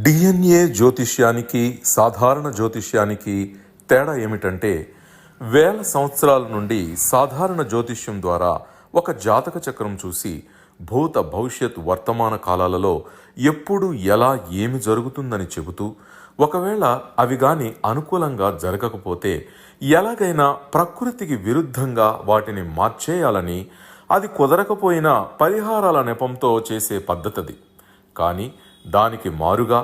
DNA జ్యోతిష్యానికి సాధారణ జ్యోతిష్యానికి తేడా ఏమిటంటే, వేల సంవత్సరాల నుండి సాధారణ జ్యోతిష్యం ద్వారా ఒక జాతక చక్రం చూసి భూత భవిష్యత్ వర్తమాన కాలాలలో ఎప్పుడు ఎలా ఏమి జరుగుతుందని చెబుతూ, ఒకవేళ అవి గాని అనుకూలంగా జరగకపోతే ఎలాగైనా ప్రకృతికి విరుద్ధంగా వాటిని మార్చేయాలని, అది కుదరకపోయినా పరిహారాల నెపంతో చేసే పద్ధతిది. కానీ దానికి మారుగా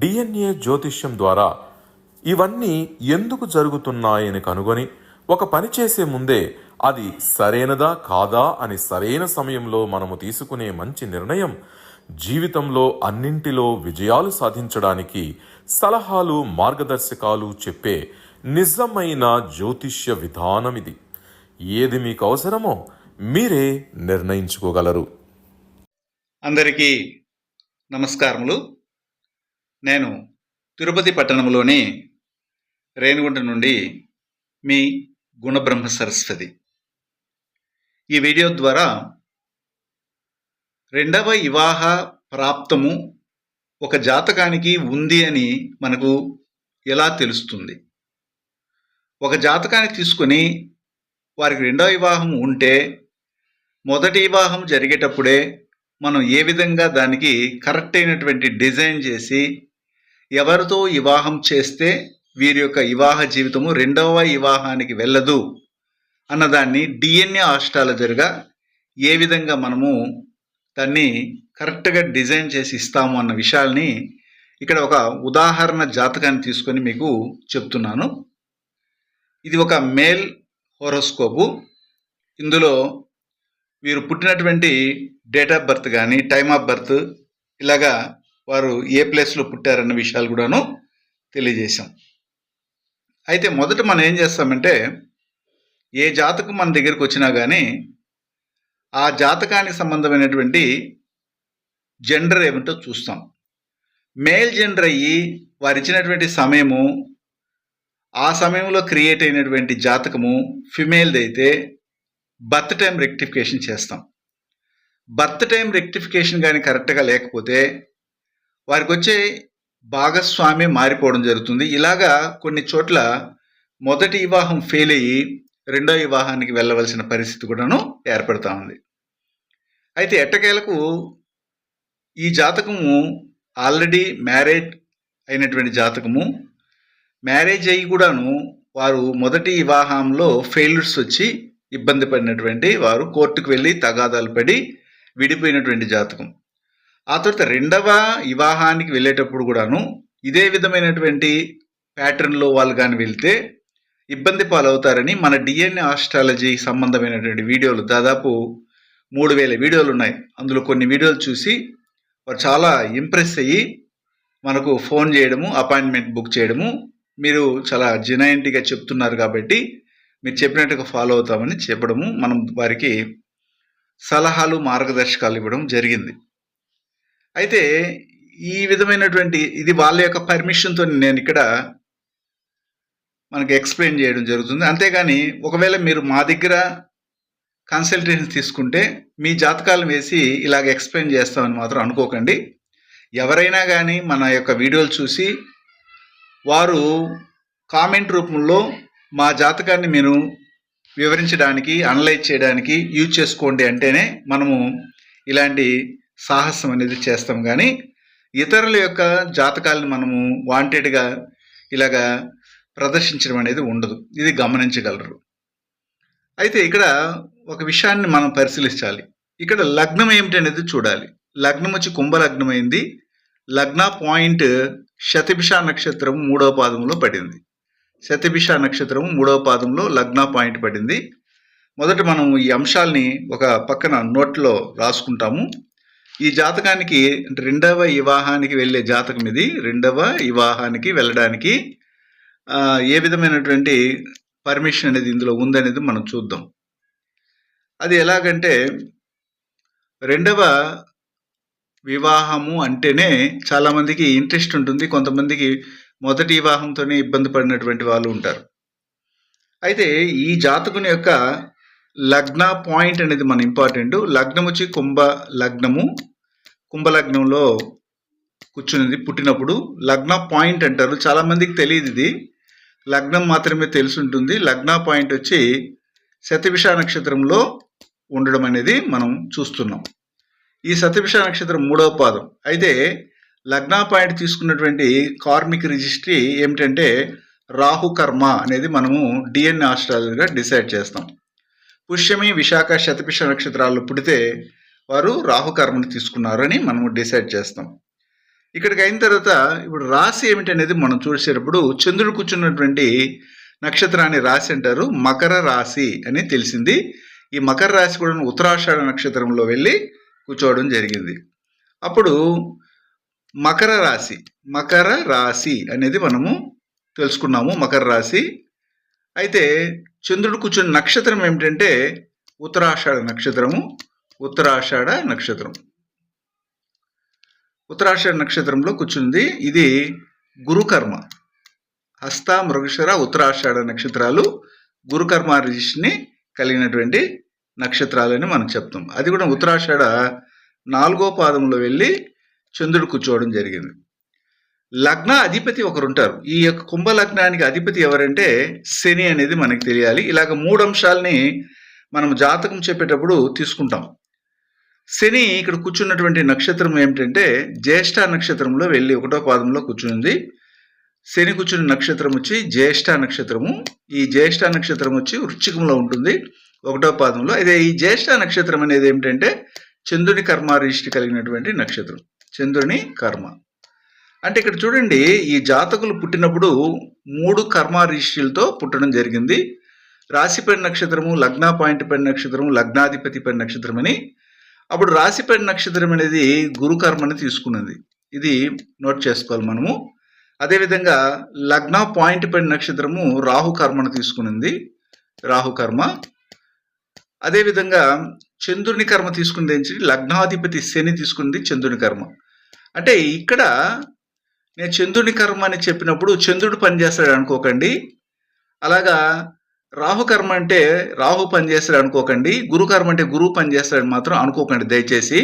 డిఎన్ఏ జ్యోతిష్యం ద్వారా ఇవన్నీ ఎందుకు జరుగుతున్నాయని కనుగొని ఒక పని చేసే ముందే అది సరైనదా కాదా అని సరైన సమయంలో మనము తీసుకునే మంచి నిర్ణయం జీవితంలో అన్నింటిలో విజయాలు సాధించడానికి సలహాలు మార్గదర్శకాలు చెప్పే నిజమైన జ్యోతిష్య విధానం ఇది. ఏది మీకు అవసరమో మీరే నిర్ణయించుకోగలరు. అందరికీ నమస్కారములు. నేను తిరుపతి పట్టణంలోని రేణిగుంట నుండి మీ గుణబ్రహ్మ సరస్వతి. ఈ వీడియో ద్వారా రెండవ వివాహ ప్రాప్తము ఒక జాతకానికి ఉంది అని మనకు ఎలా తెలుస్తుంది, ఒక జాతకాన్ని తీసుకొని వారికి రెండవ వివాహం ఉంటే మొదటి వివాహం జరిగేటప్పుడే మనం ఏ విధంగా దానికి కరెక్ట్ అయినటువంటి డిజైన్ చేసి ఎవరితో వివాహం చేస్తే వీరి యొక్క వివాహ జీవితము రెండవ వివాహానికి వెళ్ళదు అన్నదాన్ని డిఎన్ఏ ఆస్ట్రాలజర్గా ఏ విధంగా మనము దాన్ని కరెక్ట్గా డిజైన్ చేసి ఇస్తాము అన్న విషయాల్ని ఇక్కడ ఒక ఉదాహరణ జాతకాన్ని తీసుకొని మీకు చెప్తున్నాను. ఇది ఒక మేల్ హోరోస్కోపు. ఇందులో వీరు పుట్టినటువంటి డేట్ ఆఫ్ బర్త్ కానీ టైమ్ ఆఫ్ బర్త్ ఇలాగా వారు ఏ ప్లేస్లో పుట్టారన్న విషయాలు కూడాను తెలియజేశాం. అయితే మొదట మనం ఏం చేస్తామంటే, ఏ జాతకం మన దగ్గరికి వచ్చినా కానీ ఆ జాతకానికి సంబంధమైనటువంటి జెండర్ ఏమిటో చూస్తాం. మేల్ జెండర్ అయ్యి వారు ఇచ్చినటువంటి సమయము, ఆ సమయంలో క్రియేట్ అయినటువంటి జాతకము ఫిమేల్ది అయితే బర్త్ టైం రెక్టిఫికేషన్ చేస్తాం. బర్త్ టైం రెక్టిఫికేషన్ కానీ కరెక్ట్గా లేకపోతే వారికి వచ్చే భాగస్వామ్యం మారిపోవడం జరుగుతుంది. ఇలాగా కొన్ని చోట్ల మొదటి వివాహం ఫెయిల్ అయ్యి రెండో వివాహానికి వెళ్ళవలసిన పరిస్థితి కూడాను ఏర్పడుతూ ఉంది. అయితే ఎట్టకేలకు ఈ జాతకము ఆల్రెడీ మ్యారేజ్ అయినటువంటి జాతకము, మ్యారేజ్ అయ్యి కూడాను వారు మొదటి వివాహంలో ఫెయిల్యూర్స్ వచ్చి ఇబ్బంది పడినటువంటి వారు కోర్టుకు వెళ్ళి తగాదాలు పడి విడిపోయినటువంటి జాతకం. ఆ తర్వాత రెండవ వివాహానికి వెళ్ళేటప్పుడు కూడాను ఇదే విధమైనటువంటి ప్యాటర్న్లో వాళ్ళు కానీ వెళ్తే ఇబ్బంది పాలవుతారని మన డిఎన్ఏ ఆస్ట్రాలజీ సంబంధమైనటువంటి వీడియోలు దాదాపు 3000 వీడియోలు ఉన్నాయి. అందులో కొన్ని వీడియోలు చూసి వారు చాలా ఇంప్రెస్ అయ్యి మనకు ఫోన్ చేయడము, అపాయింట్మెంట్ బుక్ చేయడము, మీరు చాలా జెన్యూన్గా చెప్తున్నారు కాబట్టి మీరు చెప్పినట్టుగా ఫాలో అవుతామని చెప్పడము, మనం వారికి సలహాలు మార్గదర్శకాలు ఇవ్వడం జరిగింది. అయితే ఈ విధమైనటువంటి ఇది వాళ్ళ యొక్క పర్మిషన్తో నేను ఇక్కడ మనకి ఎక్స్ప్లెయిన్ చేయడం జరుగుతుంది. అంతేగాని ఒకవేళ మీరు మా దగ్గర కన్సల్టేషన్ తీసుకుంటే మీ జాతకాలను వేసి ఇలాగ ఎక్స్ప్లెయిన్ చేస్తామని మాత్రం అనుకోకండి. ఎవరైనా కానీ మన యొక్క వీడియోలు చూసి వారు కామెంట్ రూపంలో మా జాతకాన్ని మీరు వివరించడానికి, అనలైజ్ చేయడానికి యూజ్ చేసుకోండి అంటేనే మనము ఇలాంటి సాహసం అనేది చేస్తాం. కానీ ఇతరుల యొక్క జాతకాలను మనము వాంటెడ్గా ఇలాగా ప్రదర్శించడం అనేది ఉండదు. ఇది గమనించగలరు. అయితే ఇక్కడ ఒక విషయాన్ని మనం పరిశీలించాలి. ఇక్కడ లగ్నం ఏమిటి అనేది చూడాలి. లగ్నం వచ్చి కుంభలగ్నం అయింది. లగ్న పాయింట్ శతభిష నక్షత్రం 3వ పాదంలో పడింది. శతభిష నక్షత్రం 3వ పాదంలో లగ్న పాయింట్ పడింది. మొదట మనం ఈ అంశాలని ఒక పక్కన నోట్లో రాసుకుంటాము. ఈ జాతకానికి రెండవ వివాహానికి వెళ్ళే జాతకం ఇది. రెండవ వివాహానికి వెళ్ళడానికి ఏ విధమైనటువంటి పర్మిషన్ అనేది ఇందులో ఉందనేది మనం చూద్దాం. అది ఎలాగంటే, రెండవ వివాహము అంటేనే చాలామందికి ఇంట్రెస్ట్ ఉంటుంది. కొంతమందికి మొదటి వివాహంతోనే ఇబ్బంది పడినటువంటి వాళ్ళు ఉంటారు. అయితే ఈ జాతకుని యొక్క లగ్న పాయింట్ అనేది మన ఇంపార్టెంట్. లగ్నం వచ్చి కుంభ లగ్నము. కుంభలగ్నంలో కూర్చునింది పుట్టినప్పుడు. లగ్న పాయింట్ అంటారు, చాలామందికి తెలియదు ఇది. లగ్నం మాత్రమే తెలిసి ఉంటుంది. లగ్న పాయింట్ వచ్చి శతభిష నక్షత్రంలో ఉండడం అనేది మనం చూస్తున్నాం. ఈ శతభిష నక్షత్రం 3వ పాదం. అయితే లగ్న పాయింట్ తీసుకున్నటువంటి కార్మిక్ రిజిస్ట్రీ ఏమిటంటే రాహుకర్మ అనేది మనము డిఎన్ఏ ఆస్ట్రాలజీగా డిసైడ్ చేస్తాం. పుష్యమి, విశాఖ, శతభిష నక్షత్రాల్లో పుడితే వారు రాహుకర్మను తీసుకున్నారని మనము డిసైడ్ చేస్తాం. ఇక్కడికి అయిన తర్వాత ఇప్పుడు రాశి ఏమిటనేది మనం చూసేటప్పుడు చంద్రుడు కూర్చున్నటువంటి నక్షత్రాన్ని రాశి అంటారు. మకర రాశి అని తెలిసింది. ఈ మకర రాశి కూడా ఉత్తరాషాఢ నక్షత్రంలో వెళ్ళి కూర్చోవడం జరిగింది. అప్పుడు మకర రాశి అనేది మనము తెలుసుకున్నాము. మకర రాశి అయితే చంద్రుడు కూర్చున్న నక్షత్రం ఏమిటంటే ఉత్తరాషాఢ నక్షత్రంలో కూర్చుంది. ఇది గురుకర్మ. హస్త, మృగశిర, ఉత్తరాషాఢ నక్షత్రాలు గురుకర్మ రిజిస్ట్ని కలిగినటువంటి నక్షత్రాలని మనం చెప్తాం. అది కూడా ఉత్తరాషాఢ 4వ పాదంలో వెళ్ళి చంద్రుడు కూర్చోవడం జరిగింది. లగ్న అధిపతి ఒకరు ఉంటారు. ఈ యొక్క కుంభ లగ్నానికి అధిపతి ఎవరంటే శని అనేది మనకి తెలియాలి. ఇలాగ 3 అంశాలని మనం జాతకం చెప్పేటప్పుడు తీసుకుంటాం. శని ఇక్కడ కూర్చున్నటువంటి నక్షత్రం ఏమిటంటే జ్యేష్ఠ నక్షత్రంలో వెళ్ళి 1వ పాదంలో కూర్చుంది. శని కూర్చున్న నక్షత్రం వచ్చి జ్యేష్ఠ నక్షత్రము. ఈ జ్యేష్ఠ నక్షత్రం వచ్చి వృశ్చికంలో ఉంటుంది 1వ పాదంలో. అయితే ఈ జ్యేష్ఠ నక్షత్రం అనేది ఏమిటంటే చంద్రుని కర్మ రిజిస్ట్రీ కలిగినటువంటి నక్షత్రం. చంద్రుని కర్మ అంటే ఇక్కడ చూడండి, ఈ జాతకులు పుట్టినప్పుడు 3 కర్మ రిజిస్ట్రీలతో పుట్టడం జరిగింది. రాశిపడి నక్షత్రము, లగ్న పాయింట్ పడి నక్షత్రము, లగ్నాధిపతి పడి నక్షత్రం అని. అప్పుడు రాశిపడి నక్షత్రం అనేది గురుకర్మని తీసుకున్నది. ఇది నోట్ చేసుకోవాలి మనము. అదేవిధంగా లగ్న పాయింట్ పడి నక్షత్రము రాహుకర్మను తీసుకున్నది, రాహుకర్మ. అదేవిధంగా చంద్రుని కర్మ తీసుకుంది ఏంటి, లగ్నాధిపతి శని తీసుకుంది చంద్రుని కర్మ. అంటే ఇక్కడ నేను చంద్రుని కర్మ అని చెప్పినప్పుడు చంద్రుడు పనిచేస్తాడు అనుకోకండి. అలాగా రాహుకర్మ అంటే రాహు పనిచేస్తాడు అనుకోకండి. గురుకర్మ అంటే గురువు పనిచేస్తాడని మాత్రం అనుకోకండి దయచేసి.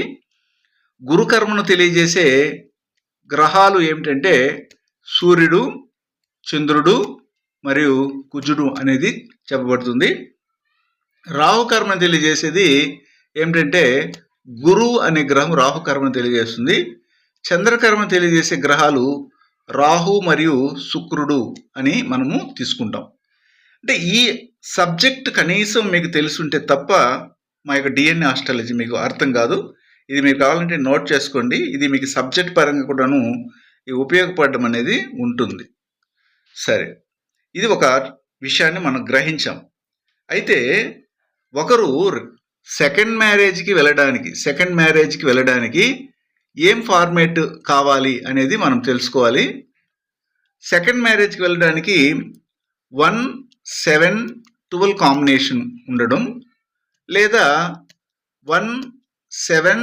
గురుకర్మను తెలియజేసే గ్రహాలు ఏమిటంటే సూర్యుడు, చంద్రుడు మరియు కుజుడు అనేది చెప్పబడుతుంది. రాహుకర్మను తెలియజేసేది ఏమిటంటే గురువు అనే గ్రహం రాహుకర్మను తెలియజేస్తుంది. చంద్రకర్మ తెలియజేసే గ్రహాలు రాహు మరియు శుక్రుడు అని మనము తీసుకుంటాం. అంటే ఈ సబ్జెక్ట్ కనీసం మీకు తెలుసుంటే తప్ప మా యొక్క డిఎన్ఏ ఆస్ట్రాలజీ మీకు అర్థం కాదు. ఇది మీకు కావాలంటే నోట్ చేసుకోండి. ఇది మీకు సబ్జెక్ట్ పరంగా కూడాను ఉపయోగపడడం అనేది ఉంటుంది. సరే, ఇది ఒక విషయాన్ని మనం గ్రహించాం. అయితే ఒకరు సెకండ్ మ్యారేజ్కి వెళ్ళడానికి ఏం ఫార్మేట్ కావాలి అనేది మనం తెలుసుకోవాలి. సెకండ్ మ్యారేజ్కి వెళ్ళడానికి 1-7-12 కాంబినేషన్ ఉండడం, లేదా 1-7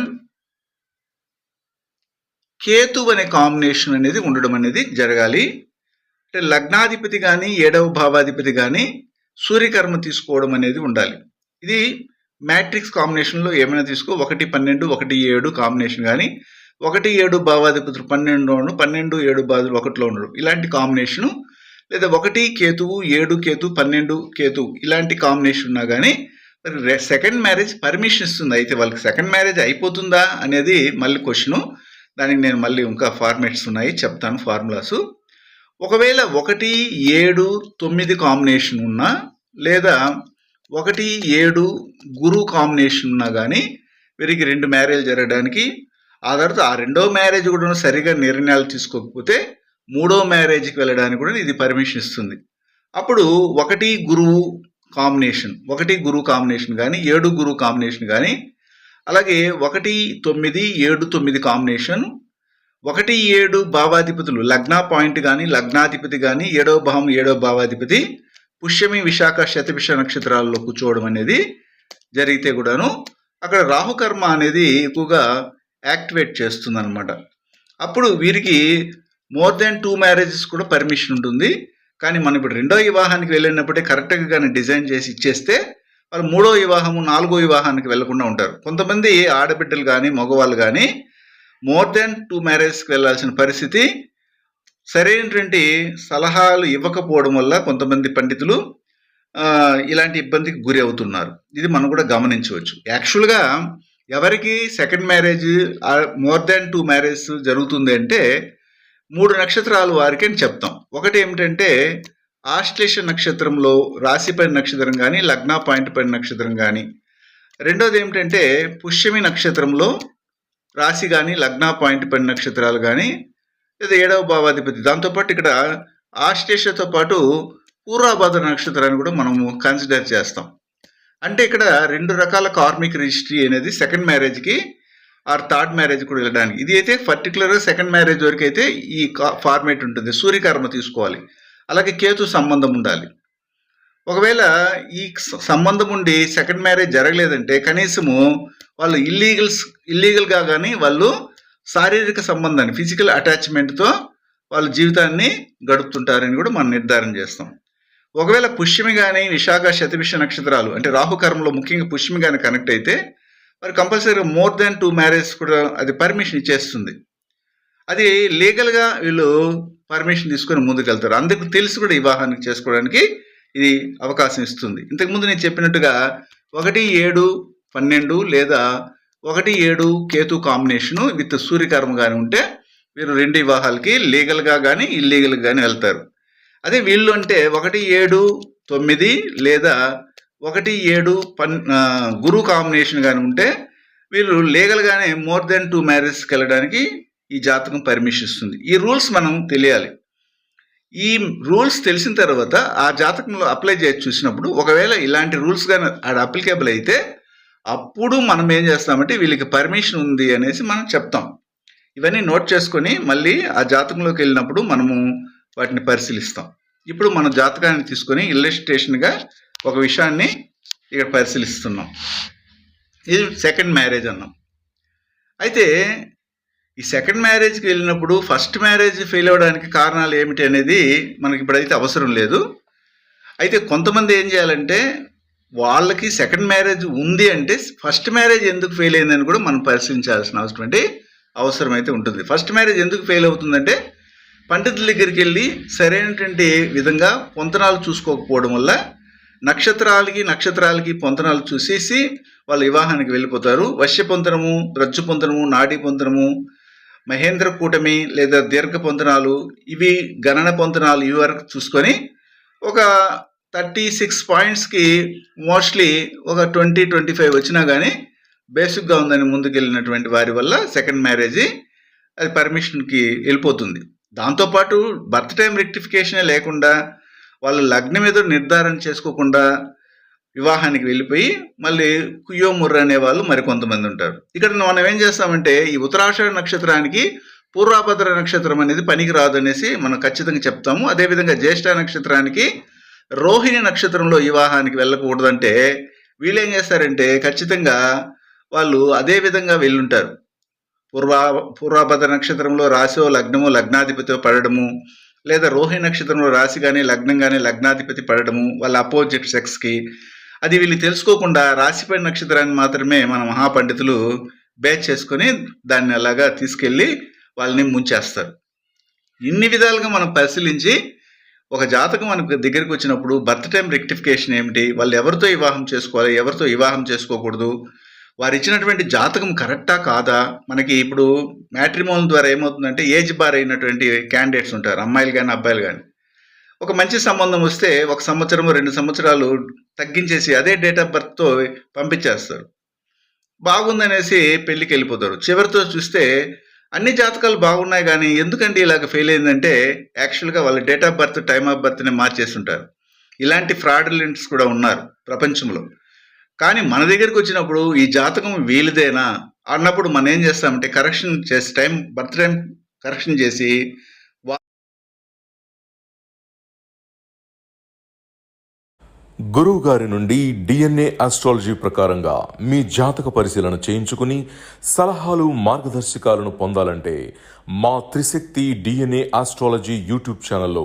కేతు అనే కాంబినేషన్ అనేది ఉండడం అనేది జరగాలి. అంటే లగ్నాధిపతి కానీ 7వ భావాధిపతి కానీ సూర్యకర్మ తీసుకోవడం అనేది ఉండాలి. ఇది మ్యాట్రిక్స్ కాంబినేషన్లో ఏమైనా తీసుకో, 1-12, 1-7 కాంబినేషన్ కానీ, 1-7 భావాధిపతులు 12 12-7 భావాలు 1లో ఉండడం, ఇలాంటి కాంబినేషను, లేదా 1 కేతువు 7 కేతు 12 కేతు ఇలాంటి కాంబినేషన్ ఉన్నా కానీ సెకండ్ మ్యారేజ్ పర్మిషన్ ఇస్తుంది. అయితే వాళ్ళకి సెకండ్ మ్యారేజ్ అయిపోతుందా అనేది మళ్ళీ క్వశ్చను. దానికి నేను మళ్ళీ ఇంకా ఫార్మేట్స్ ఉన్నాయి, చెప్తాను ఫార్ములాసు. ఒకవేళ 1-7-9 కాంబినేషన్ ఉన్నా, లేదా 1-7 గురు కాంబినేషన్ ఉన్నా కానీ వీరికి 2 మ్యారేజ్ జరగడానికి, ఆ తర్వాత ఆ 2వ మ్యారేజ్ కూడా సరిగా నిర్ణయాలు తీసుకోకపోతే 3వ మ్యారేజ్కి వెళ్ళడానికి కూడా ఇది పర్మిషన్ ఇస్తుంది. అప్పుడు 1 గురువు కాంబినేషన్ కానీ 7 గురువు కాంబినేషన్ కానీ, అలాగే 1-9-7-9 కాంబినేషన్, 1-7 భావాధిపతులు లగ్న పాయింట్ కానీ లగ్నాధిపతి కానీ 7వ భావం 7వ భావాధిపతి పుష్యమి, విశాఖ, శతభిష నక్షత్రాల్లో కూర్చోవడం అనేది జరిగితే కూడాను అక్కడ రాహుకర్మ అనేది ఎక్కువగా యాక్టివేట్ చేస్తుంది అనమాట. అప్పుడు వీరికి మోర్ దాన్ 2 మ్యారేజెస్ కూడా పర్మిషన్ ఉంటుంది. కానీ మనం ఇప్పుడు 2వ వివాహానికి వెళ్ళినప్పుడే కరెక్ట్గా కానీ డిజైన్ చేసి ఇచ్చేస్తే వాళ్ళు 3వ వివాహము 4వ వివాహానికి వెళ్లకుండా ఉంటారు. కొంతమంది ఆడబిడ్డలు కానీ మగవాళ్ళు కానీ మోర్ దెన్ 2 మ్యారేజ్కి వెళ్ళాల్సిన పరిస్థితి సరైనటువంటి సలహాలు ఇవ్వకపోవడం వల్ల కొంతమంది పండితులు ఇలాంటి ఇబ్బందికి గురి అవుతున్నారు. ఇది మనం కూడా గమనించవచ్చు. యాక్చువల్గా ఎవరికి second marriage more than 2 marriage జరుగుతుంది అంటే 3 నక్షత్రాలు వారికి అని చెప్తాం. ఒకటి ఏమిటంటే ఆశ్లేష నక్షత్రంలో రాశి పడిన నక్షత్రం కానీ లగ్న పాయింట్ పడిన నక్షత్రం కానీ, రెండోది ఏమిటంటే పుష్యమి నక్షత్రంలో రాశి కానీ లగ్న పాయింట్ పడిన నక్షత్రాలు కానీ, లేదా 7వ భావాధిపతి. దాంతోపాటు ఇక్కడ ఆశ్లేషతో పాటు పూర్వభద్ర నక్షత్రాన్ని కూడా మనము కన్సిడర్ చేస్తాం. అంటే ఇక్కడ 2 రకాల కార్మిక్ రిజిస్ట్రీ అనేది సెకండ్ మ్యారేజ్కి ఆర్ థర్డ్ మ్యారేజ్ కూడా వెళ్ళడానికి. ఇది అయితే పర్టికులర్గా సెకండ్ మ్యారేజ్ వరకు అయితే ఈ ఫార్మేట్ ఉంటుంది. సూర్యకర్మ తీసుకోవాలి, అలాగే కేతు సంబంధం ఉండాలి. ఒకవేళ ఈ సంబంధం ఉండి సెకండ్ మ్యారేజ్ జరగలేదంటే కనీసము వాళ్ళు ఇల్లీగల్గా కానీ వాళ్ళు శారీరక సంబంధాన్ని ఫిజికల్ అటాచ్మెంట్తో వాళ్ళ జీవితాన్ని గడుపుతుంటారని కూడా మనం నిర్ధారణ చేస్తాం. ఒకవేళ పుష్యమి కానీ విశాఖ శతభిష నక్షత్రాలు అంటే రాహుకర్మలో ముఖ్యంగా పుష్యమి కానీ కనెక్ట్ అయితే మరి కంపల్సరీగా మోర్ దాన్ 2 మ్యారేజ్ కూడా అది పర్మిషన్ ఇచ్చేస్తుంది. అది లీగల్గా వీళ్ళు పర్మిషన్ తీసుకొని ముందుకెళ్తారు. అందుకు తెలిసి కూడా వివాహానికి చేసుకోవడానికి ఇది అవకాశం ఇస్తుంది. ఇంతకుముందు నేను చెప్పినట్టుగా 1, 7, 12 లేదా 1, 7 కేతు కాంబినేషను విత్ సూర్యకర్మ కానీ ఉంటే వీరు 2 వివాహాలకి లీగల్గా కానీ ఇల్లీగల్గా కానీ వెళ్తారు. అదే వీళ్ళు అంటే 1, 7, 9 లేదా 1, 7 గురు కాంబినేషన్ కానీ ఉంటే వీళ్ళు లీగల్గానే మోర్ దెన్ 2 మ్యారేజ్కి వెళ్ళడానికి ఈ జాతకం పర్మిషన్ ఇస్తుంది. ఈ రూల్స్ మనం తెలియాలి. ఈ రూల్స్ తెలిసిన తర్వాత ఆ జాతకంలో అప్లై చేసి చూసినప్పుడు ఒకవేళ ఇలాంటి రూల్స్ కానీ అప్లికేబుల్ అయితే అప్పుడు మనం ఏం చేస్తామంటే వీళ్ళకి పర్మిషన్ ఉంది అనేసి మనం చెప్తాం. ఇవన్నీ నోట్ చేసుకొని మళ్ళీ ఆ జాతకంలోకి వెళ్ళినప్పుడు మనము వాటిని పరిశీలిస్తాం. ఇప్పుడు మన జాతకాన్ని తీసుకొని ఇల్లస్ట్రేషన్గా ఒక విషయాన్ని ఇక్కడ పరిశీలిస్తున్నాం. ఇది సెకండ్ మ్యారేజ్ అన్నాం. అయితే ఈ సెకండ్ మ్యారేజ్కి వెళ్ళినప్పుడు ఫస్ట్ మ్యారేజ్ ఫెయిల్ అవ్వడానికి కారణాలు ఏమిటి అనేది మనకి ఇప్పుడైతే అవసరం లేదు. అయితే కొంతమంది ఏం చేయాలంటే వాళ్ళకి సెకండ్ మ్యారేజ్ ఉంది అంటే ఫస్ట్ మ్యారేజ్ ఎందుకు ఫెయిల్ అయిందని కూడా మనం పరిశీలించాల్సిన అవసరం అయితే ఉంటుంది. ఫస్ట్ మ్యారేజ్ ఎందుకు ఫెయిల్ అవుతుందంటే పండితుల దగ్గరికి వెళ్ళి సరైనటువంటి విధంగా పొంతనాలు చూసుకోకపోవడం వల్ల నక్షత్రాలకి పొంతనాలు చూసేసి వాళ్ళు వివాహానికి వెళ్ళిపోతారు. వశ్య పొంతనము, రజ్జు పొంతనము, నాడీ పొంతనము, మహేంద్ర కూటమి లేదా దీర్ఘ పొంతనాలు, ఇవి గణన పొంతనాలు ఇవి వరకు చూసుకొని ఒక 36 పాయింట్స్కి మోస్ట్లీ ఒక 20-25 వచ్చినా కానీ బేసిక్గా ఉందని ముందుకెళ్ళినటువంటి వారి వల్ల సెకండ్ మ్యారేజ్ అది పర్మిషన్కి వెళ్ళిపోతుంది. దాంతోపాటు బర్త్ టైం రెక్టిఫికేషనే లేకుండా వాళ్ళు లగ్నం మీద నిర్ధారణ చేసుకోకుండా వివాహానికి వెళ్ళిపోయి మళ్ళీ కుయ్యోముర్ర అనే వాళ్ళు మరికొంతమంది ఉంటారు. ఇక్కడ మనం ఏం చేస్తామంటే ఈ ఉత్తరాషాఢ నక్షత్రానికి పూర్వభద్ర నక్షత్రం అనేది పనికి రాదు అనేసి మనం ఖచ్చితంగా చెప్తాము. అదేవిధంగా జ్యేష్ఠ నక్షత్రానికి రోహిణి నక్షత్రంలో వివాహానికి వెళ్ళకూడదంటే వీళ్ళు ఏం చేస్తారంటే ఖచ్చితంగా వాళ్ళు అదే విధంగా వెళ్ళుంటారు. పూర్వభద్ర నక్షత్రంలో రాశో లగ్నమో లగ్నాధిపతితో పడడము, లేదా రోహిణి నక్షత్రంలో రాశి కానీ లగ్నం కానీ లగ్నాధిపతి పడడము వాళ్ళ అపోజిట్ సెక్స్కి, అది వీళ్ళు తెలుసుకోకుండా రాశిపడి నక్షత్రాన్ని మాత్రమే మన మహాపండితులు బేచ్ చేసుకొని దాన్ని అలాగా తీసుకెళ్ళి వాళ్ళని ముంచేస్తారు. ఇన్ని విధాలుగా మనం పరిశీలించి ఒక జాతకం మనకు దగ్గరికి వచ్చినప్పుడు బర్త్ టైం రెక్టిఫికేషన్ ఏమిటి, వాళ్ళు ఎవరితో వివాహం చేసుకోవాలి, ఎవరితో వివాహం చేసుకోకూడదు, వారు ఇచ్చినటువంటి జాతకం కరెక్టా కాదా. మనకి ఇప్పుడు మ్యాట్రిమోన్ ద్వారా ఏమవుతుందంటే ఏజ్ బార్ అయినటువంటి క్యాండిడేట్స్ ఉంటారు, అమ్మాయిలు కానీ అబ్బాయిలు కానీ. ఒక మంచి సంబంధం వస్తే 1 సంవత్సరం 2 సంవత్సరాలు తగ్గించేసి అదే డేట్ ఆఫ్ బర్త్తో పంపించేస్తారు. బాగుందనేసి పెళ్ళికి వెళ్ళిపోతారు. చివరితో చూస్తే అన్ని జాతకాలు బాగున్నాయి కానీ ఎందుకంటే ఇలాగ ఫెయిల్ అయిందంటే యాక్చువల్గా వాళ్ళ date of birth time of బర్త్ని మార్చేస్తుంటారు. ఇలాంటి ఫ్రాడ్యులెంట్స్ కూడా ఉన్నారు ప్రపంచంలో. కానీ మన దగ్గరికి వచ్చినప్పుడు ఈ జాతకం వీలుదేనా అన్నప్పుడు మనం ఏం చేస్తామంటే కరెక్షన్ చేసి బర్త్ టైం కరెక్షన్ చేసి గురువు గారి నుండి డిఎన్ఏ ఆస్ట్రాలజీ ప్రకారంగా మీ జాతక పరిశీలన చేయించుకుని సలహాలు మార్గదర్శకాలను పొందాలంటే మా త్రిశక్తి డిఎన్ఏ ఆస్ట్రాలజీ యూట్యూబ్ ఛానల్లో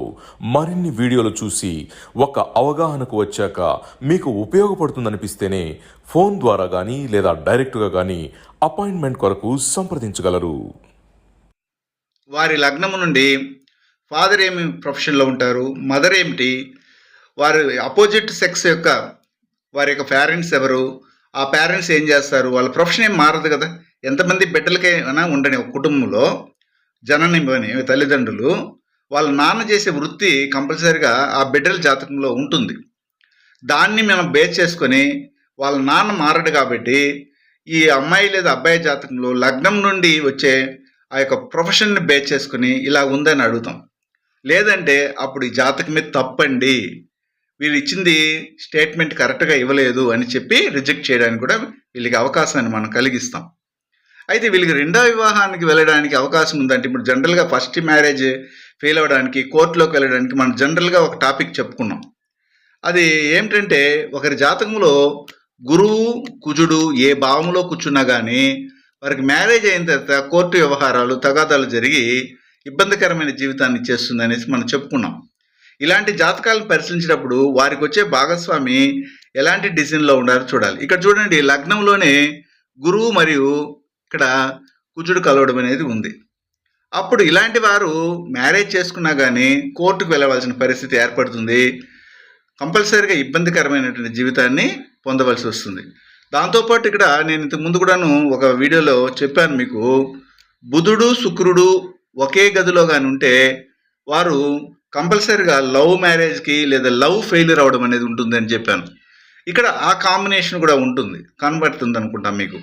మరిన్ని వీడియోలు చూసి ఒక అవగాహనకు వచ్చాక మీకు ఉపయోగపడుతుందనిపిస్తేనే ఫోన్ ద్వారా కానీ లేదా డైరెక్ట్గా కానీ అపాయింట్మెంట్ కొరకు సంప్రదించగలరు. వారి లగ్నము నుండి ఫాదర్ ఏమి ప్రొఫెషన్లో ఉంటారు, మదర్ ఏమిటి, వారి అపోజిట్ సెక్స్ యొక్క వారి యొక్క పేరెంట్స్ ఎవరు, ఆ పేరెంట్స్ ఏం చేస్తారు, వాళ్ళ ప్రొఫెషన్ ఏం మారదు కదా. ఎంతమంది బిడ్డలకైనా ఉండని ఒక కుటుంబంలో జననివ్వని తల్లిదండ్రులు వాళ్ళ నాన్న చేసే వృత్తి కంపల్సరీగా ఆ బిడ్డల జాతకంలో ఉంటుంది. దాన్ని మనం బేస్ చేసుకొని వాళ్ళ నాన్న మారడు కాబట్టి ఈ అమ్మాయి లేదా అబ్బాయి జాతకంలో లగ్నం నుండి వచ్చే ఆ యొక్క ప్రొఫెషన్ని బేస్ చేసుకుని ఇలా ఉందని అడుగుతాం. లేదంటే అప్పుడు ఈ జాతకమే తప్పండి, వీళ్ళు ఇచ్చింది స్టేట్మెంట్ కరెక్ట్గా ఇవ్వలేదు అని చెప్పి రిజెక్ట్ చేయడానికి కూడా వీళ్ళకి అవకాశాన్ని మనం కలిగిస్తాం. అయితే వీళ్ళకి రెండో వివాహానికి వెళ్ళడానికి అవకాశం ఉందంటే ఇప్పుడు జనరల్గా ఫస్ట్ మ్యారేజ్ ఫెయిల్ అవ్వడానికి కోర్టులోకి వెళ్ళడానికి మనం జనరల్గా ఒక టాపిక్ చెప్పుకున్నాం. అది ఏమిటంటే ఒకరి జాతకంలో గురువు కుజుడు ఏ భావంలో కూర్చున్నా కానీ వారికి మ్యారేజ్ అయిన తర్వాత కోర్టు వ్యవహారాలు తగాదాలు జరిగి ఇబ్బందికరమైన జీవితాన్ని ఇచ్చేస్తుంది అనేసి మనం చెప్పుకున్నాం. ఇలాంటి జాతకాలను పరిశీలించినప్పుడు వారికి వచ్చే భాగస్వామి ఎలాంటి డిజైన్లో ఉండాలో చూడాలి. ఇక్కడ చూడండి, లగ్నంలోనే గురువు మరియు ఇక్కడ కుజుడు కలవడం అనేది ఉంది. అప్పుడు ఇలాంటి వారు మ్యారేజ్ చేసుకున్నా కానీ కోర్టుకు వెళ్ళవలసిన పరిస్థితి ఏర్పడుతుంది. కంపల్సరీగా ఇబ్బందికరమైనటువంటి జీవితాన్ని పొందవలసి వస్తుంది. దాంతోపాటు ఇక్కడ నేను ఇంతకు ముందు కూడాను ఒక వీడియోలో చెప్పాను మీకు, బుధుడు శుక్రుడు ఒకే గదిలో కానీ ఉంటే వారు కంపల్సరీగా లవ్ మ్యారేజ్కి లేదా లవ్ ఫెయిల్యూర్ అవ్వడం అనేది ఉంటుంది అని చెప్పాను. ఇక్కడ ఆ కాంబినేషన్ కూడా ఉంటుంది, కనబడుతుంది అనుకుంటాం మీకు.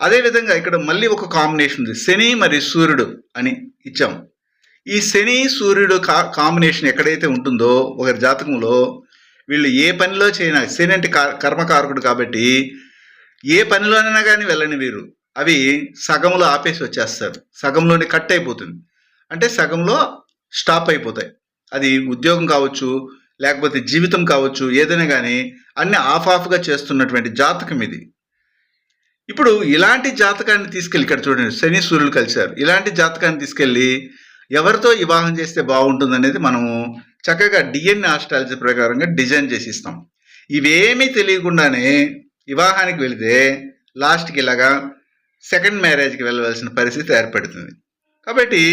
అదేవిధంగా ఇక్కడ మళ్ళీ ఒక కాంబినేషన్ ఉంది, శని మరియు సూర్యుడు అని ఇచ్చాం. ఈ శని సూర్యుడు కాంబినేషన్ ఎక్కడైతే ఉంటుందో ఒకరి జాతకంలో వీళ్ళు ఏ పనిలో చేయనా, శని అంటే కర్మకారకుడు కాబట్టి ఏ పనిలోనైనా కానీ వెళ్ళని వీరు అవి సగంలో ఆపేసి వచ్చేస్తారు, సగంలోనే కట్ అయిపోతుంది, అంటే సగంలో స్టాప్ అయిపోతాయి. అది ఉద్యోగం కావచ్చు, లేకపోతే జీవితం కావచ్చు, ఏదైనా కానీ అన్ని ఆఫ్గా చేస్తున్నటువంటి జాతకం ఇది. ఇప్పుడు ఇలాంటి జాతకాన్ని తీసుకెళ్ళి ఇక్కడ చూడండి, శని సూర్యులు కలిశారు, ఇలాంటి జాతకాన్ని తీసుకెళ్ళి ఎవరితో వివాహం చేస్తే బాగుంటుంది అనేది మనము చక్కగా డిఎన్ఏ ఆస్ట్రాలజీ ప్రకారంగా డిజైన్ చేసి ఇస్తాం. ఇవేమీ తెలియకుండానే వివాహానికి వెళితే లాస్ట్కి ఇలాగా సెకండ్ మ్యారేజ్కి వెళ్ళవలసిన పరిస్థితి ఏర్పడుతుంది. కాబట్టి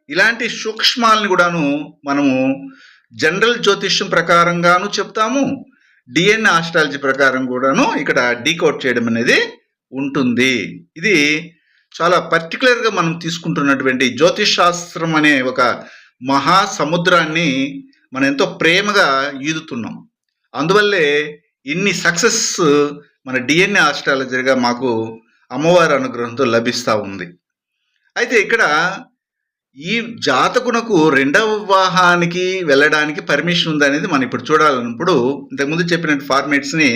ఇలాంటి సూక్ష్మాలని కూడాను మనము జనరల్ జ్యోతిష్యం ప్రకారంగాను చెప్తాము, డిఎన్ఏ ఆస్ట్రాలజీ ప్రకారం కూడాను ఇక్కడ డీకోడ్ చేయడం అనేది ఉంటుంది. ఇది చాలా పర్టికులర్గా మనం తీసుకుంటున్నటువంటి జ్యోతిష్ శాస్త్రం అనే ఒక మహాసముద్రాన్ని మనం ఎంతో ప్రేమగా ఈదుతున్నాం. అందువల్లే ఇన్ని సక్సెస్ మన డిఎన్ఏ ఆస్ట్రాలజీగా మాకు అమ్మవారి అనుగ్రహంతో లభిస్తూ ఉంది. అయితే ఇక్కడ ఈ జాతకునకు రెండవ వివాహానికి వెళ్ళడానికి పర్మిషన్ ఉందనేది మనం ఇప్పుడు చూడాలన్నప్పుడు ఇంతకుముందు చెప్పినట్టు ఫార్మేట్స్ని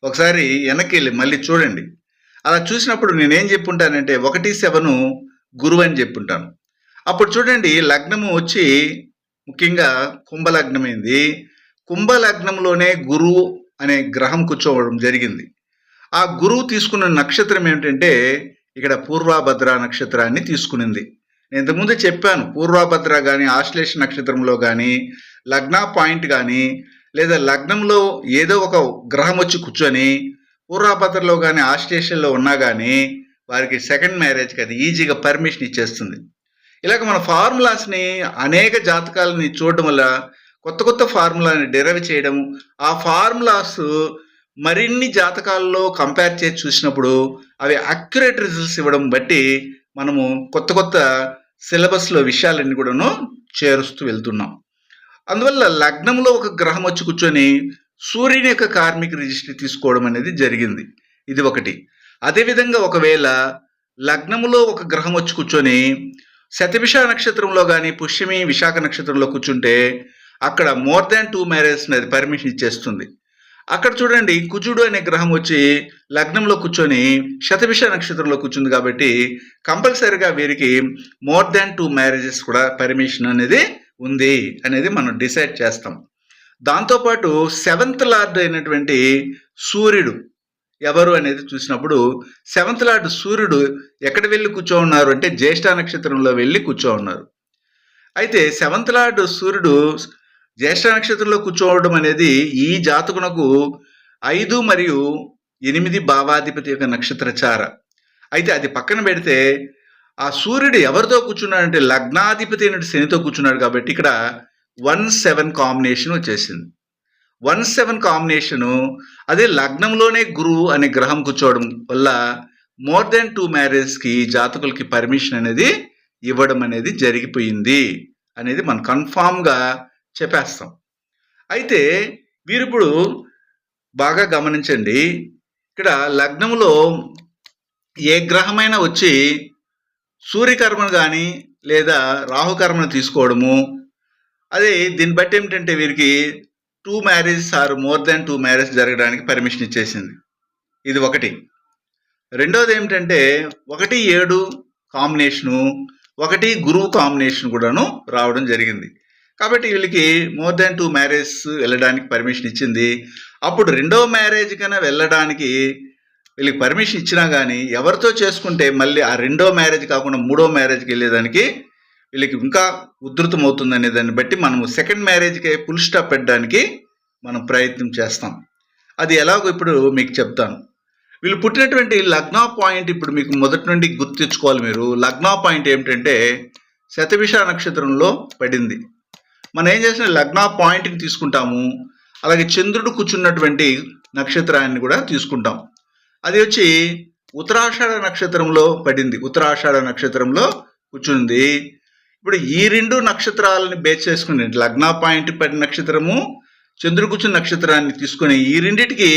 ఒకసారి వెనక్కి వెళ్ళి మళ్ళీ చూడండి. అలా చూసినప్పుడు నేనేం చెప్పుంటానంటే 1-7 గురువు అని చెప్పుంటాను. అప్పుడు చూడండి, లగ్నము వచ్చి ముఖ్యంగా కుంభలగ్నమైంది. కుంభలగ్నంలోనే గురువు అనే గ్రహం కూర్చోవడం జరిగింది. ఆ గురువు తీసుకున్న నక్షత్రం ఏమిటంటే ఇక్కడ పూర్వభద్ర నక్షత్రాన్ని తీసుకునింది. నేను ఇంతకుముందు చెప్పాను, పూర్వభద్ర కానీ ఆశ్లేష నక్షత్రంలో కానీ లగ్న పాయింట్ కానీ లేదా లగ్నంలో ఏదో ఒక గ్రహం వచ్చి కూర్చొని పూర్వభద్రలో కానీ ఆశ్లేషలో ఉన్నా కానీ వారికి సెకండ్ మ్యారేజ్కి అది ఈజీగా పర్మిషన్ ఇచ్చేస్తుంది. ఇలాగ మన ఫార్ములాస్ని అనేక జాతకాలని చూడడం వల్ల కొత్త కొత్త ఫార్ములాని డెరైవ్ చేయడం, ఆ ఫార్ములాస్ మరిన్ని జాతకాల్లో కంపేర్ చేసి చూసినప్పుడు అవి అక్యురేట్ రిజల్ట్స్ ఇవ్వడం బట్టి మనము కొత్త కొత్త సిలబస్లో విషయాలన్నీ కూడాను చేరుస్తూ వెళ్తున్నాం. అందువల్ల లగ్నంలో ఒక గ్రహం వచ్చి కూర్చొని సూర్యుని యొక్క కార్మిక రిజిస్ట్రీ తీసుకోవడం అనేది జరిగింది. ఇది ఒకటి. అదేవిధంగా ఒకవేళ లగ్నములో ఒక గ్రహం వచ్చి కూర్చొని శతభిష నక్షత్రంలో కానీ పుష్యమి విశాఖ నక్షత్రంలో కూర్చుంటే అక్కడ మోర్ దాన్ 2 మ్యారేజెస్ అది పర్మిషన్ ఇచ్చేస్తుంది. అక్కడ చూడండి, కుజుడు అనే గ్రహం వచ్చి లగ్నంలో కూర్చొని శతభిష నక్షత్రంలో కూర్చుంది కాబట్టి కంపల్సరీగా వీరికి మోర్ దాన్ 2 మ్యారేజెస్ కూడా పర్మిషన్ అనేది ఉంది అనేది మనం డిసైడ్ చేస్తాం. దాంతోపాటు సెవెంత్ లార్డ్ అయినటువంటి సూర్యుడు ఎవరు అనేది చూసినప్పుడు సెవెంత్ లార్డ్ సూర్యుడు ఎక్కడ వెళ్ళి కూర్చో ఉన్నారు అంటే జ్యేష్ఠ నక్షత్రంలో వెళ్ళి కూర్చో ఉన్నారు. అయితే సెవెంత్ లార్డ్ సూర్యుడు జ్యేష్ఠ నక్షత్రంలో కూర్చోవడం అనేది ఈ జాతకునకు 5 మరియు 8 భావాధిపతి యొక్క నక్షత్ర చార. అయితే అది పక్కన పెడితే ఆ సూర్యుడు ఎవరితో కూర్చున్నాడంటే లగ్నాధిపతి అయిన శనితో కూర్చున్నాడు కాబట్టి ఇక్కడ 1-7 కాంబినేషన్ వచ్చేసింది. 1-7 కాంబినేషను అదే లగ్నంలోనే గురువు అనే గ్రహం కూర్చోవడం వల్ల మోర్ దెన్ 2 మ్యారేజ్కి జాతకులకి పర్మిషన్ అనేది ఇవ్వడం అనేది జరిగిపోయింది అనేది మనం కన్ఫామ్గా చెప్పేస్తాం. అయితే వీరిప్పుడు బాగా గమనించండి, ఇక్కడ లగ్నంలో ఏ గ్రహమైనా వచ్చి సూర్యకర్మను కానీ లేదా రాహుకర్మను తీసుకోవడము, అదే దీన్ని బట్టి ఏమిటంటే వీరికి 2 marriage or more than 2 marriage జరగడానికి పర్మిషన్ ఇచ్చేసింది. ఇది ఒకటి. రెండోది ఏమిటంటే 1-7 కాంబినేషను, 1 గురువు కాంబినేషన్ కూడాను రావడం జరిగింది. కాబట్టి వీళ్ళకి మోర్ దాన్ 2 మ్యారేజ్ వెళ్ళడానికి పర్మిషన్ ఇచ్చింది. అప్పుడు రెండో మ్యారేజ్ కన్నా వెళ్ళడానికి వీళ్ళకి పర్మిషన్ ఇచ్చినా కానీ ఎవరితో చేసుకుంటే మళ్ళీ ఆ రెండో మ్యారేజ్ కాకుండా మూడో మ్యారేజ్కి వెళ్ళేదానికి వీళ్ళకి ఇంకా ఉధృతం అవుతుంది అనే దాన్ని బట్టి మనము సెకండ్ మ్యారేజ్కి ఫుల్ స్టాప్ పెట్టడానికి మనం ప్రయత్నం చేస్తాం. అది ఎలాగో ఇప్పుడు మీకు చెప్తాను. వీళ్ళు పుట్టినటువంటి లగ్న పాయింట్ ఇప్పుడు మీకు మొదటి నుండి గుర్తు తెచ్చుకోవాలి. మీరు లగ్న పాయింట్ ఏమిటంటే శతభిష నక్షత్రంలో పడింది. మనం ఏం చేసిన లగ్న పాయింట్ని తీసుకుంటాము, అలాగే చంద్రుడు కూర్చున్నటువంటి నక్షత్రాన్ని కూడా తీసుకుంటాం. అది వచ్చి ఉత్తరాషాఢ నక్షత్రంలో పడింది, ఉత్తరాషాఢ నక్షత్రంలో కూర్చుంది. ఇప్పుడు ఈ 2 నక్షత్రాలని బేస్ చేసుకుని లగ్న పాయింట్ పడిన నక్షత్రము, చంద్రుడు కూర్చున్న నక్షత్రాన్ని తీసుకొని ఈ రెండింటికి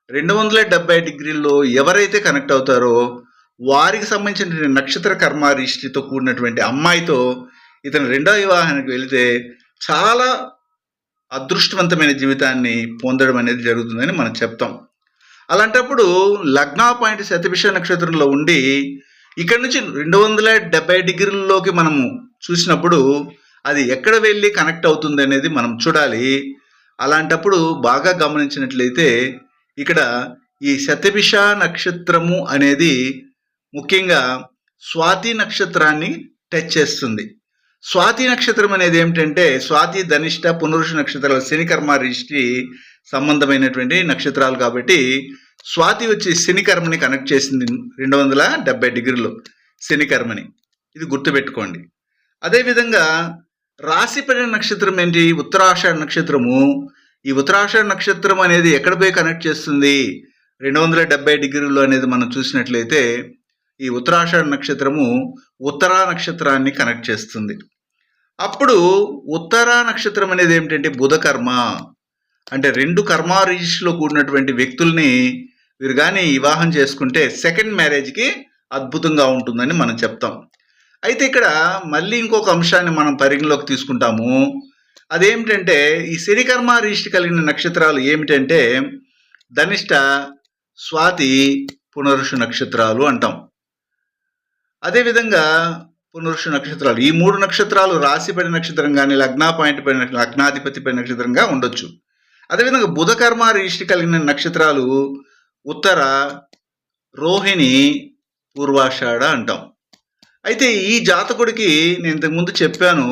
270 డిగ్రీల్లో ఎవరైతే కనెక్ట్ అవుతారో వారికి సంబంధించిన నక్షత్ర కర్మ రిష్టితో కూడినటువంటి అమ్మాయితో ఇతను రెండో వివాహానికి వెళితే చాలా అదృష్టవంతమైన జీవితాన్ని పొందడం అనేది జరుగుతుందని మనం చెప్తాం. అలాంటప్పుడు లగ్న పాయింట్ శతభిష నక్షత్రంలో ఉండి ఇక్కడ నుంచి 270 డిగ్రీల్లోకి మనము చూసినప్పుడు అది ఎక్కడ వెళ్ళి కనెక్ట్ అవుతుంది అనేది మనం చూడాలి. అలాంటప్పుడు బాగా గమనించినట్లయితే ఇక్కడ ఈ శతభిష నక్షత్రము అనేది ముఖ్యంగా స్వాతి నక్షత్రాన్ని టచ్ చేస్తుంది. స్వాతి నక్షత్రం అనేది ఏమిటంటే స్వాతి, ధనిష్ట, పునరుష నక్షత్రాలు శని కర్మ రిష్టి సంబంధమైనటువంటి నక్షత్రాలు కాబట్టి స్వాతి వచ్చి శని కర్మని కనెక్ట్ చేసింది 270 డిగ్రీలు శని కర్మని. ఇది గుర్తుపెట్టుకోండి. అదేవిధంగా రాశి పడిన నక్షత్రం ఏంటి? ఉత్తరాషాఢ నక్షత్రము. ఈ ఉత్తరాషాఢ నక్షత్రం అనేది ఎక్కడ పోయి కనెక్ట్ చేస్తుంది 270 డిగ్రీలు అనేది మనం చూసినట్లయితే ఈ ఉత్తరాషాఢ నక్షత్రము ఉత్తరా నక్షత్రాన్ని కనెక్ట్ చేస్తుంది. అప్పుడు ఉత్తరా నక్షత్రం అనేది ఏమిటంటే బుధకర్మ. అంటే 2 కర్మ రిజిస్ట్లో కూడినటువంటి వ్యక్తుల్ని వీరు కానీ వివాహం చేసుకుంటే సెకండ్ మ్యారేజ్కి అద్భుతంగా ఉంటుందని మనం చెప్తాం. అయితే ఇక్కడ మళ్ళీ ఇంకొక అంశాన్ని మనం పరిగణలోకి తీసుకుంటాము. అదేమిటంటే ఈ శని కర్మ రిజిస్టు కలిగిన నక్షత్రాలు ఏమిటంటే ధనిష్ట, స్వాతి, పునరుషు నక్షత్రాలు అంటాం. అదేవిధంగా పునరుషు నక్షత్రాలు, ఈ 3 నక్షత్రాలు రాశి పడిన నక్షత్రం కానీ లగ్న పాయింట్ పడిన లగ్నాధిపతి పడిన నక్షత్రంగా ఉండొచ్చు. అదేవిధంగా బుధకర్మ రిజిస్టు కలిగిన నక్షత్రాలు ఉత్తర, రోహిణి, పూర్వాషాఢ అంటాం. అయితే ఈ జాతకుడికి నేను ఇంతకుముందు చెప్పాను,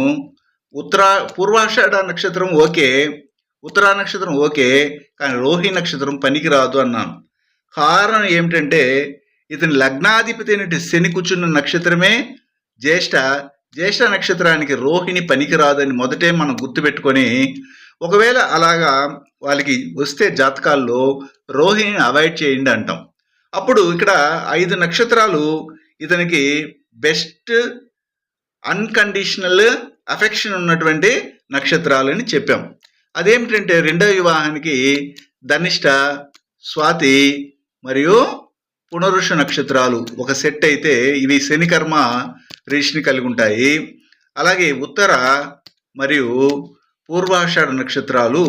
పూర్వాషాఢ నక్షత్రం ఓకే, ఉత్తరా నక్షత్రం ఓకే, కానీ రోహిణి నక్షత్రం పనికిరాదు అన్నాను. కారణం ఏమిటంటే ఇతని లగ్నాధిపతి అయినటువంటి శని కూర్చున్న నక్షత్రమే జ్యేష్ఠ. జ్యేష్ఠ నక్షత్రానికి రోహిణి పనికిరాదని మొదటే మనం గుర్తుపెట్టుకొని ఒకవేళ అలాగా వాళ్ళకి వస్తే జాతకాల్లో రోహిణిని అవాయిడ్ చేయండి అంటాం. అప్పుడు ఇక్కడ 5 నక్షత్రాలు ఇతనికి బెస్ట్ అన్కండిషనల్ అఫెక్షన్ ఉన్నటువంటి నక్షత్రాలని చెప్పాం. అదేమిటంటే రెండవ వివాహానికి ధనిష్ట, స్వాతి మరియు పునరుష నక్షత్రాలు ఒక సెట్ అయితే ఇవి శని కర్మ రిషిని కలిగి ఉంటాయి. అలాగే ఉత్తర మరియు పూర్వాషాఢ నక్షత్రాలు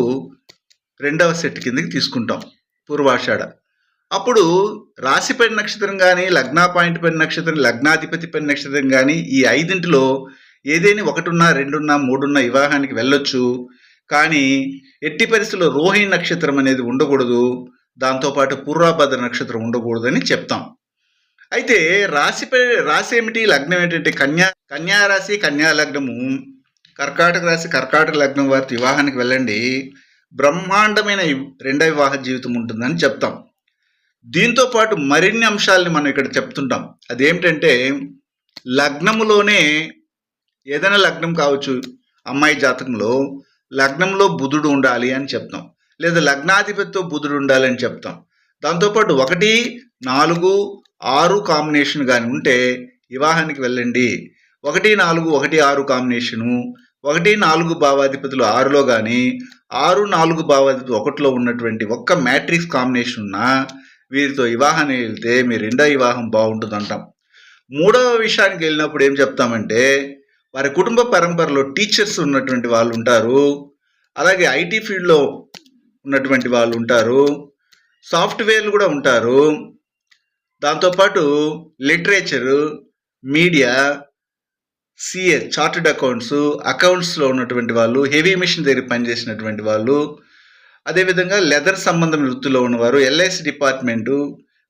రెండవ సెట్ కిందకి తీసుకుంటాం. పూర్వాషాఢ అప్పుడు రాశి పడిన నక్షత్రం కానీ లగ్న పాయింట్ పడిన నక్షత్రం, లగ్నాధిపతి పడిన నక్షత్రం కానీ ఈ 5 ఏదైనా 1 ఉన్నా 2 ఉన్నా 3 ఉన్నా వివాహానికి వెళ్ళొచ్చు. కానీ ఎట్టి పరిస్థితుల్లో రోహిణి నక్షత్రం అనేది ఉండకూడదు, దాంతోపాటు పూర్వభద్ర నక్షత్రం ఉండకూడదు అని చెప్తాం. అయితే రాశి ఏమిటి, లగ్నం ఏంటంటే కన్యా రాశి, కన్యా లగ్నము. కర్కాటక రాశి, కర్కాటక లగ్నం వారి వివాహానికి వెళ్ళండి, బ్రహ్మాండమైన రెండవ వివాహ జీవితం ఉంటుందని చెప్తాం. దీంతో పాటు మరిన్ని అంశాలని మనం ఇక్కడ చెప్తుంటాం. అదేమిటంటే లగ్నములోనే ఏదైనా లగ్నం కావచ్చు, అమ్మాయి జాతకంలో లగ్నంలో బుధుడు ఉండాలి అని చెప్తాం, లేదా లగ్నాధిపతితో బుధుడు ఉండాలి అని చెప్తాం. దాంతోపాటు 1, 4, 6 కాంబినేషన్ కానీ ఉంటే వివాహానికి వెళ్ళండి. 1, 4, 1, 6 కాంబినేషను, 1, 4 భావాధిపతులు 6లో కానీ 6, 4 భావాధిపతులు 1లో ఉన్నటువంటి ఒక్క మ్యాట్రిక్స్ కాంబినేషన్ ఉన్నా వీరితో వివాహానికి వెళ్తే మీ రెండో వివాహం బాగుంటుంది అంటాం. మూడవ విషయానికి వెళ్ళినప్పుడు ఏం చెప్తామంటే వారి కుటుంబ పరంపరలో టీచర్స్ ఉన్నటువంటి వాళ్ళు ఉంటారు, అలాగే ఐటీ ఫీల్డ్లో ఉన్నటువంటి వాళ్ళు ఉంటారు, సాఫ్ట్వేర్లు కూడా ఉంటారు, దాంతోపాటు లిటరేచరు, మీడియా, సిఏ చార్టెడ్ అకౌంట్స్లో ఉన్నటువంటి వాళ్ళు, హెవీ మిషన్ దగ్గర పనిచేసినటువంటి వాళ్ళు, అదేవిధంగా లెదర్ సంబంధం వృత్తిలో ఉన్నవారు, ఎల్ఐసి డిపార్ట్మెంటు,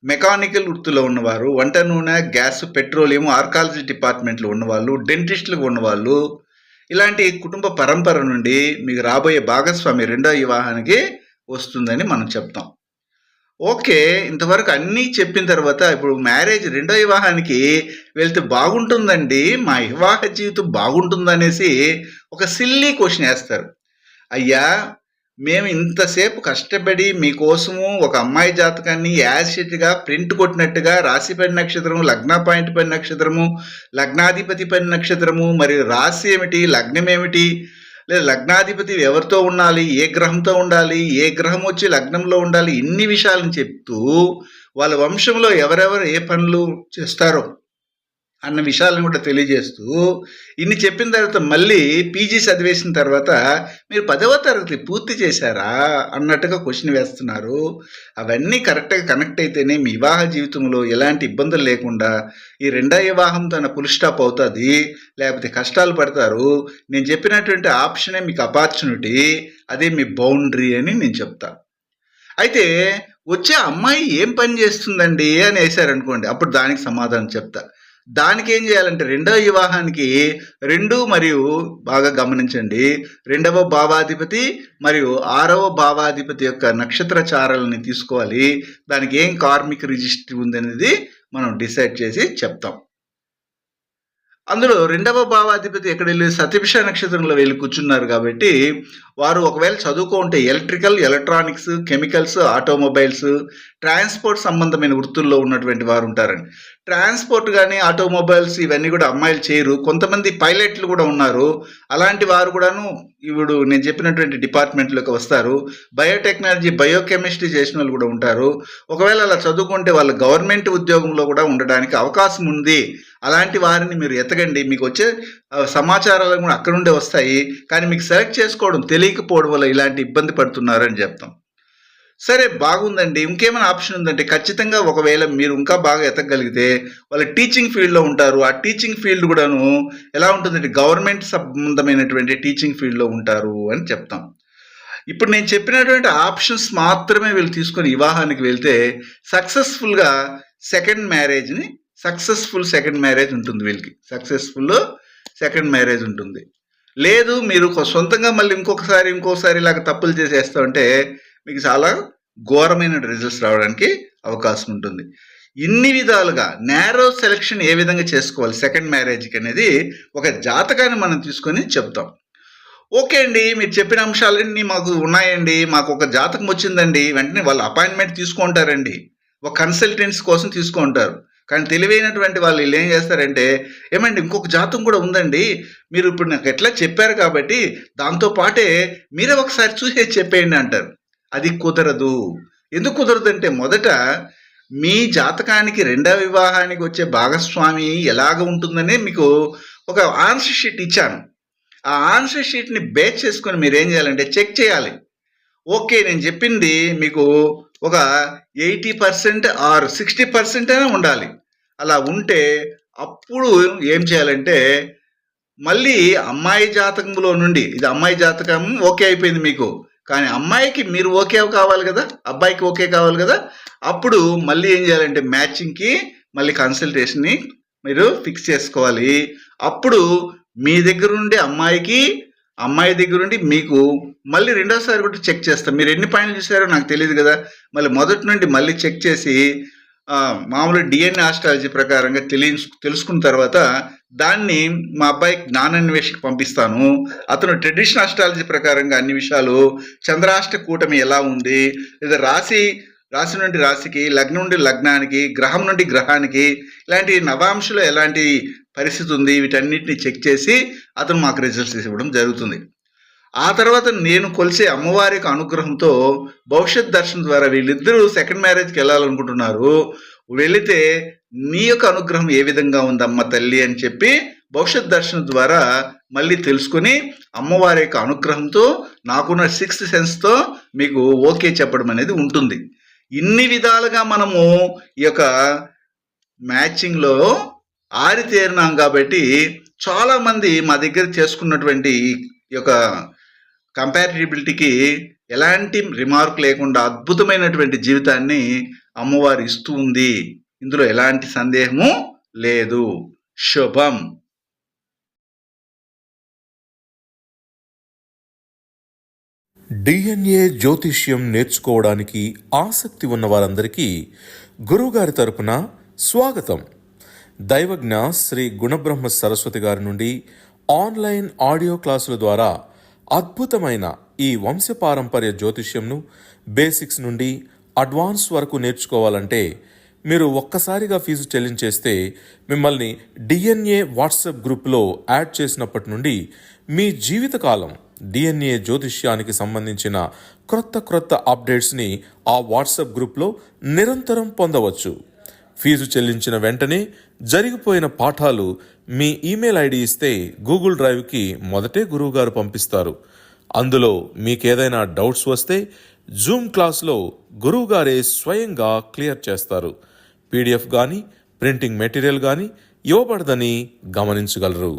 మెకానికల్ వృత్తిలో ఉన్నవారు, వంట నూనె, గ్యాస్, పెట్రోలియం, ఆర్కాలజీ డిపార్ట్మెంట్లో ఉన్నవాళ్ళు, డెంటిస్టులుగా ఉన్నవాళ్ళు, ఇలాంటి కుటుంబ పరంపర నుండి మీకు రాబోయే భాగస్వామి రెండో వివాహానికి వస్తుందని మనం చెప్తాం. ఓకే, ఇంతవరకు అన్నీ చెప్పిన తర్వాత ఇప్పుడు మ్యారేజ్ రెండో వివాహానికి వెళ్తే బాగుంటుందండి, మా వివాహ జీవితం బాగుంటుందనేసి ఒక సిల్లీ క్వశ్చన్ వేస్తారు. అయ్యా, మేము ఇంతసేపు కష్టపడి మీకోసము ఒక అమ్మాయి జాతకాన్ని యాసిడ్గా ప్రింట్ కొట్టినట్టుగా రాశి పని నక్షత్రము, లగ్న పాయింట్ పని నక్షత్రము, లగ్నాధిపతి పని నక్షత్రము, మరియు రాశి ఏమిటి, లగ్నం ఏమిటి, లేదా లగ్నాధిపతి ఎవరితో ఉండాలి, ఏ గ్రహంతో ఉండాలి, ఏ గ్రహం వచ్చి లగ్నంలో ఉండాలి, ఇన్ని విషయాలను చెప్తూ వాళ్ళ వంశంలో ఎవరెవరు ఏ పనులు చేస్తారో అన్న విషయాలను కూడా తెలియజేస్తూ ఇన్ని చెప్పిన తర్వాత మళ్ళీ పీజీ చదివేసిన తర్వాత మీరు 10వ తరగతి పూర్తి చేశారా అన్నట్టుగా క్వశ్చన్ వేస్తున్నారు. అవన్నీ కరెక్ట్గా కనెక్ట్ అయితేనే మీ వివాహ జీవితంలో ఎలాంటి ఇబ్బందులు లేకుండా ఈ రెండో వివాహం తన ఫుల్ స్టాప్ అవుతుంది, లేకపోతే కష్టాలు పడతారు. నేను చెప్పినటువంటి ఆప్షనే మీకు ఆపర్చునిటీ, అదే మీ బౌండరీ అని నేను చెప్తా. అయితే వచ్చే అమ్మాయి ఏం పని చేస్తుందండి అని వేశారనుకోండి, అప్పుడు దానికి సమాధానం చెప్తా. దానికి ఏం చేయాలంటే రెండవ వివాహానికి 2 మరియు బాగా గమనించండి, 2వ భావాధిపతి మరియు 6వ భావాధిపతి యొక్క నక్షత్ర చారాలని తీసుకోవాలి. దానికి ఏం కార్మిక రిజిస్ట్రీ ఉందనేది మనం డిసైడ్ చేసి చెప్తాం. అందులో 2వ భావాధిపతి ఎక్కడ వెళ్ళి సతభిష నక్షత్రంలో వెళ్ళి కూర్చున్నారు కాబట్టి వారు ఒకవేళ చదువుకుంటే electrical, electronics, chemicals, automobiles, transport సంబంధమైన వృత్తుల్లో ఉన్నటువంటి వారు ఉంటారండి. ట్రాన్స్పోర్ట్ కానీ ఆటోమొబైల్స్ ఇవన్నీ కూడా అమ్మాయిలు చేయరు, కొంతమంది పైలట్లు కూడా ఉన్నారు. అలాంటి వారు కూడాను ఇప్పుడు నేను చెప్పినటువంటి డిపార్ట్మెంట్లోకి వస్తారు. బయోటెక్నాలజీ, బయోకెమిస్ట్రీ చేసిన వాళ్ళు కూడా ఉంటారు. ఒకవేళ అలా చదువుకుంటే వాళ్ళు గవర్నమెంట్ ఉద్యోగంలో కూడా ఉండడానికి అవకాశం ఉంది. అలాంటి వారిని మీరు ఎతకండి, మీకు వచ్చే సమాచారాలు కూడా అక్కడ నుండే వస్తాయి. కానీ మీకు సెలెక్ట్ చేసుకోవడం తెలియకపోవడం వల్ల ఇలాంటి ఇబ్బంది పడుతున్నారని చెప్తాం. సరే, బాగుందండి, ఇంకేమైనా ఆప్షన్ ఉందంటే ఖచ్చితంగా ఒకవేళ మీరు ఇంకా బాగా ఎతకగలిగితే వాళ్ళు టీచింగ్ ఫీల్డ్లో ఉంటారు. ఆ టీచింగ్ ఫీల్డ్ కూడాను ఎలా ఉంటుందంటే గవర్నమెంట్ సంబంధమైనటువంటి టీచింగ్ ఫీల్డ్లో ఉంటారు అని చెప్తాం. ఇప్పుడు నేను చెప్పినటువంటి ఆప్షన్స్ మాత్రమే వీళ్ళు తీసుకొని వివాహానికి వెళ్తే సక్సెస్ఫుల్ సెకండ్ మ్యారేజ్ ఉంటుంది. వీళ్ళకి సక్సెస్ఫుల్ సెకండ్ మ్యారేజ్ ఉంటుంది. లేదు మీరు సొంతంగా మళ్ళీ ఇంకోసారి ఇలాగ తప్పులు చేసేస్తూ ఉంటే మీకు చాలా ఘోరమైన రిజల్ట్స్ రావడానికి అవకాశం ఉంటుంది. ఇన్ని విధాలుగా నేరో సెలెక్షన్ ఏ విధంగా చేసుకోవాలి సెకండ్ మ్యారేజ్కి అనేది ఒక జాతకాన్ని మనం తీసుకొని చెప్తాం. ఓకే అండి, మీరు చెప్పిన అంశాలన్నీ మాకు ఉన్నాయండి, మాకు ఒక జాతకం వచ్చిందండి, వెంటనే వాళ్ళు అపాయింట్మెంట్ తీసుకుంటారండి, ఒక కన్సల్టెన్సీ కోసం తీసుకుంటారు. కానీ తెలివైనటువంటి వాళ్ళు వీళ్ళు ఏం చేస్తారంటే, ఏమండి ఇంకొక జాతకం కూడా ఉందండి, మీరు ఇప్పుడు నాకు ఎట్లా చెప్పారు కాబట్టి దాంతో పాటే మీరే ఒకసారి చూసే చెప్పేయండి అంటారు. అది కుదరదు. ఎందుకు కుదరదు అంటే మొదట మీ జాతకానికి రెండవ వివాహానికి వచ్చే భాగస్వామి ఎలాగ ఉంటుందని మీకు ఒక ఆన్సర్ షీట్ ఇచ్చాను. ఆ ఆన్సర్ షీట్ని బేస్ చేసుకొని మీరు ఏం చేయాలంటే చెక్ చేయాలి. ఓకే, నేను చెప్పింది మీకు ఒక 80% ఆర్ 60% అయినా ఉండాలి. అలా ఉంటే అప్పుడు ఏం చేయాలంటే మళ్ళీ అమ్మాయి జాతకంలో నుండి, ఇది అమ్మాయి జాతకం ఓకే అయిపోయింది మీకు, కానీ అమ్మాయికి మీరు ఓకే కావాలి కదా, అబ్బాయికి ఓకే కావాలి కదా. అప్పుడు మళ్ళీ ఏం చేయాలంటే మ్యాచింగ్కి మళ్ళీ కన్సల్టేషన్ని మీరు ఫిక్స్ చేసుకోవాలి. అప్పుడు మీ దగ్గర నుండి అమ్మాయికి, అమ్మాయి దగ్గర నుండి మీకు మళ్ళీ రెండోసారి కూడా చెక్ చేస్తాం. మీరు ఎన్ని పాయింట్లు చూసారో నాకు తెలియదు కదా, మళ్ళీ మొదటి నుండి మళ్ళీ చెక్ చేసి మామూలు డిఎన్ఏ ఆస్ట్రాలజీ ప్రకారంగా తెలుసుకున్న తర్వాత దాన్ని మా అబ్బాయికి జ్ఞానాన్వేషకి పంపిస్తాను. అతను ట్రెడిషనల్ ఆస్ట్రాలజీ ప్రకారంగా అన్ని విషయాలు, చంద్రాష్ట కూటమి ఎలా ఉంది, లేదా రాశి నుండి రాశికి, లగ్నం నుండి లగ్నానికి, గ్రహం నుండి గ్రహానికి, ఇలాంటి నవాంశలో ఎలాంటి పరిస్థితి ఉంది, వీటన్నిటిని చెక్ చేసి అతను మాకు రిజల్ట్స్ ఇవ్వడం జరుగుతుంది. ఆ తర్వాత నేను కొలిసే అమ్మవారి యొక్క అనుగ్రహంతో భవిష్యత్ దర్శనం ద్వారా వీళ్ళిద్దరూ సెకండ్ మ్యారేజ్కి వెళ్ళాలనుకుంటున్నారు. వెళితే నీ యొక్క అనుగ్రహం ఏ విధంగా ఉందమ్మ తల్లి అని చెప్పి భవిష్యత్ దర్శనం ద్వారా మళ్ళీ తెలుసుకొని అమ్మవారి యొక్క అనుగ్రహంతో నాకున్న 6th సెన్స్తో మీకు ఓకే చెప్పడం అనేది ఉంటుంది. ఇన్ని విధాలుగా మనము ఈ యొక్క మ్యాచింగ్లో ఆరితేరినాం కాబట్టి చాలామంది మా దగ్గర చేసుకున్నటువంటి ఈ యొక్క కంపారిటిబిలిటీకి ఎలాంటి రిమార్క్ లేకుండా అద్భుతమైనటువంటి జీవితాన్ని అమ్మవారు ఇస్తూ ఉంది. ఇందులో ఎలాంటి సందేహము లేదు. శుభం. డిఎన్ఏ జ్యోతిష్యం నేర్చుకోవడానికి ఆసక్తి ఉన్న వారందరికీ గురువుగారి తరపున స్వాగతం. దైవజ్ఞ శ్రీ గుణబ్రహ్మ సరస్వతి గారి నుండి ఆన్లైన్ ఆడియో క్లాసుల ద్వారా అద్భుతమైన ఈ వంశపారంపర్య జ్యోతిష్యంను బేసిక్స్ నుండి అడ్వాన్స్ వరకు నేర్చుకోవాలంటే మీరు ఒక్కసారిగా ఫీజు చెల్లించేస్తే మిమ్మల్ని డిఎన్ఏ వాట్సాప్ గ్రూప్లో యాడ్ చేసినప్పటి నుండి మీ జీవితకాలం డిఎన్ఏ జ్యోతిష్యానికి సంబంధించిన క్రొత్త అప్డేట్స్ని ఆ వాట్సాప్ గ్రూప్లో నిరంతరం పొందవచ్చు. ఫీజు చెల్లించిన వెంటనే జరిగిపోయిన పాఠాలు మీ ఈమెయిల్ ఐడి ఇస్తే గూగుల్ డ్రైవ్కి మొదటే గురువుగారు పంపిస్తారు. అందులో మీకేదైనా డౌట్స్ వస్తే జూమ్ క్లాస్లో గురువుగారే స్వయంగా క్లియర్ చేస్తారు. పీడిఎఫ్ కానీ ప్రింటింగ్ మెటీరియల్ కానీ ఇవ్వబడదని గమనించగలరు.